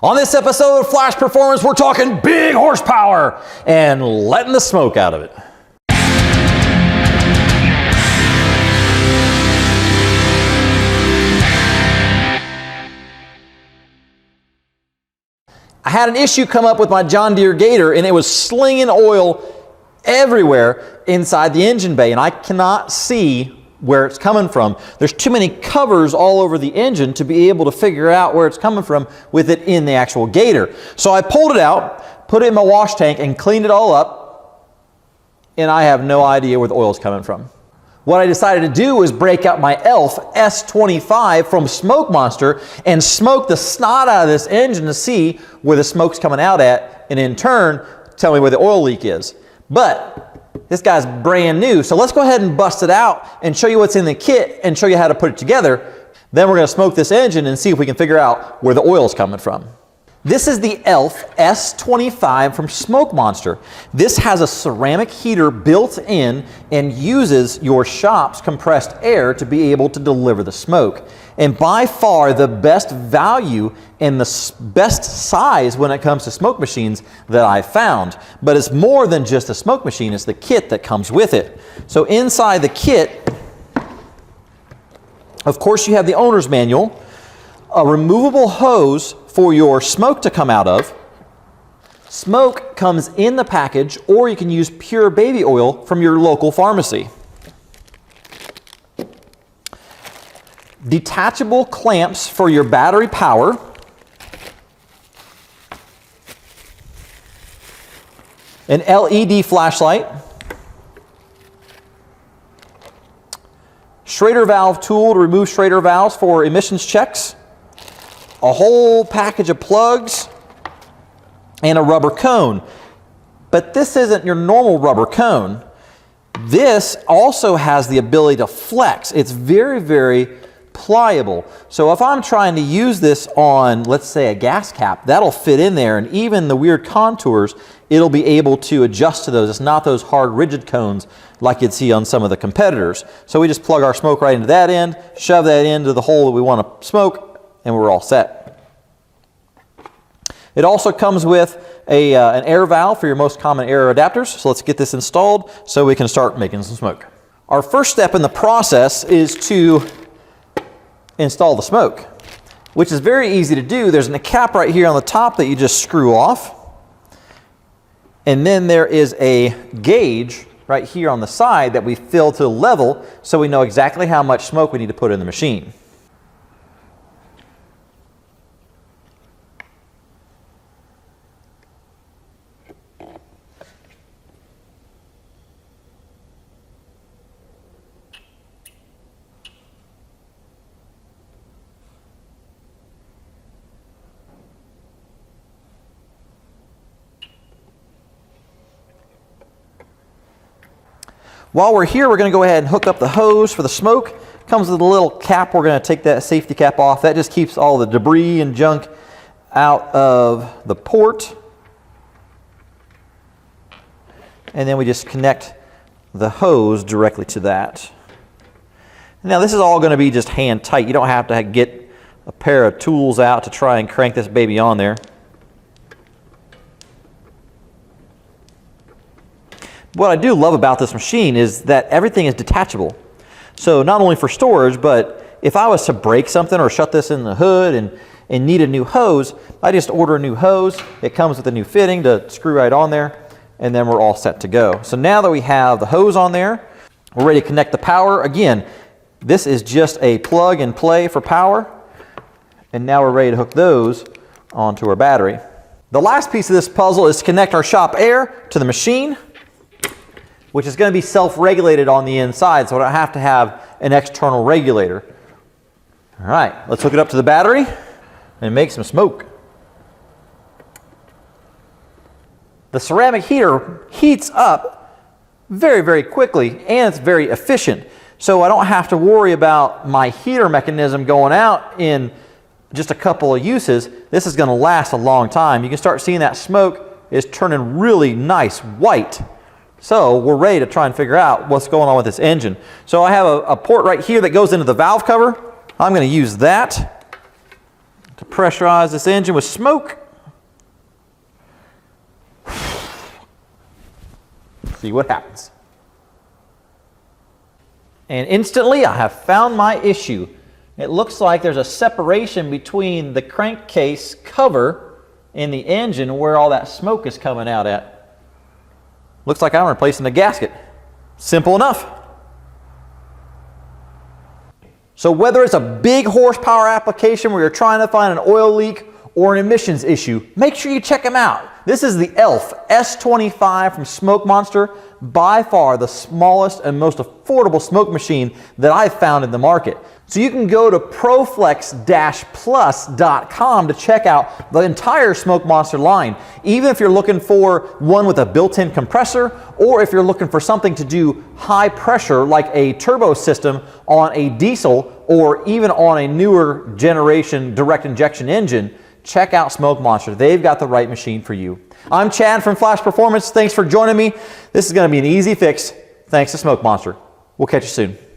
On this episode of Flash Performance, we're talking big horsepower and letting the smoke out of it. I had an issue come up with my John Deere Gator, and it was slinging oil everywhere inside the engine bay, and I cannot see where it's coming from. There's too many covers all over the engine to be able to figure out where it's coming from with it in the actual Gator. So I pulled it out, put it in my wash tank, and cleaned it all up, and I have no idea where the oil is coming from. What I decided to do was break out my ELF S25 from Smoke Monster and smoke the snot out of this engine to see where the smoke's coming out at, and in turn tell me where the oil leak is. But this guy's brand new, so let's go ahead and bust it out and show you what's in the kit and show you how to put it together. Then we're going to smoke this engine and see if we can figure out where the oil is coming from. This is the ELF S25 from Smoke Monster. This has a ceramic heater built in and uses your shop's compressed air to be able to deliver the smoke. And by far the best value and the best size when it comes to smoke machines that I've found. But it's more than just a smoke machine, it's the kit that comes with it. So inside the kit, of course, you have the owner's manual, a removable hose for your smoke to come out of. Smoke comes in the package, or you can use pure baby oil from your local pharmacy. Detachable clamps for your battery power. An LED flashlight. Schrader valve tool to remove Schrader valves for emissions checks. A whole package of plugs and a rubber cone. But this isn't your normal rubber cone. This also has the ability to flex. It's very, very pliable. So if I'm trying to use this on, let's say, a gas cap, that'll fit in there, and even the weird contours, it'll be able to adjust to those. It's not those hard, rigid cones like you'd see on some of the competitors. So we just plug our smoke right into that end, shove that into the hole that we want to smoke, and we're all set. It also comes with an air valve for your most common air adapters. So let's get this installed so we can start making some smoke. Our first step in the process is to install the smoke, which is very easy to do. There's a cap right here on the top that you just screw off. And then there is a gauge right here on the side that we fill to level so we know exactly how much smoke we need to put in the machine. While we're here, we're going to go ahead and hook up the hose for the smoke. Comes with a little cap. We're going to take that safety cap off. That just keeps all the debris and junk out of the port. And then we just connect the hose directly to that. Now this is all going to be just hand tight. You don't have to get a pair of tools out to try and crank this baby on there. What I do love about this machine is that everything is detachable. So not only for storage, but if I was to break something or shut this in the hood and need a new hose, I just order a new hose. It comes with a new fitting to screw right on there, and then we're all set to go. So now that we have the hose on there, we're ready to connect the power. Again, this is just a plug and play for power, and now we're ready to hook those onto our battery. The last piece of this puzzle is to connect our shop air to the machine, which is going to be self-regulated on the inside, so I don't have to have an external regulator. All right, let's hook it up to the battery and make some smoke. The ceramic heater heats up very, very quickly, and it's very efficient. So I don't have to worry about my heater mechanism going out in just a couple of uses. This is going to last a long time. You can start seeing that smoke is turning really nice white. So we're ready to try and figure out what's going on with this engine. So I have a port right here that goes into the valve cover. I'm going to use that to pressurize this engine with smoke. See what happens. And instantly I have found my issue. It looks like there's a separation between the crankcase cover and the engine where all that smoke is coming out at. Looks like I'm replacing the gasket. Simple enough. So whether it's a big horsepower application where you're trying to find an oil leak or an emissions issue, make sure you check them out. This is the ELF S25 from Smoke Monster, by far the smallest and most affordable smoke machine that I've found in the market. So you can go to proflex-plus.com to check out the entire Smoke Monster line, even if you're looking for one with a built-in compressor, or if you're looking for something to do high pressure like a turbo system on a diesel or even on a newer generation direct injection engine. Check out Smoke Monster. They've got the right machine for you. I'm Chad from Flash Performance. Thanks for joining me. This is going to be an easy fix thanks to Smoke Monster. We'll catch you soon.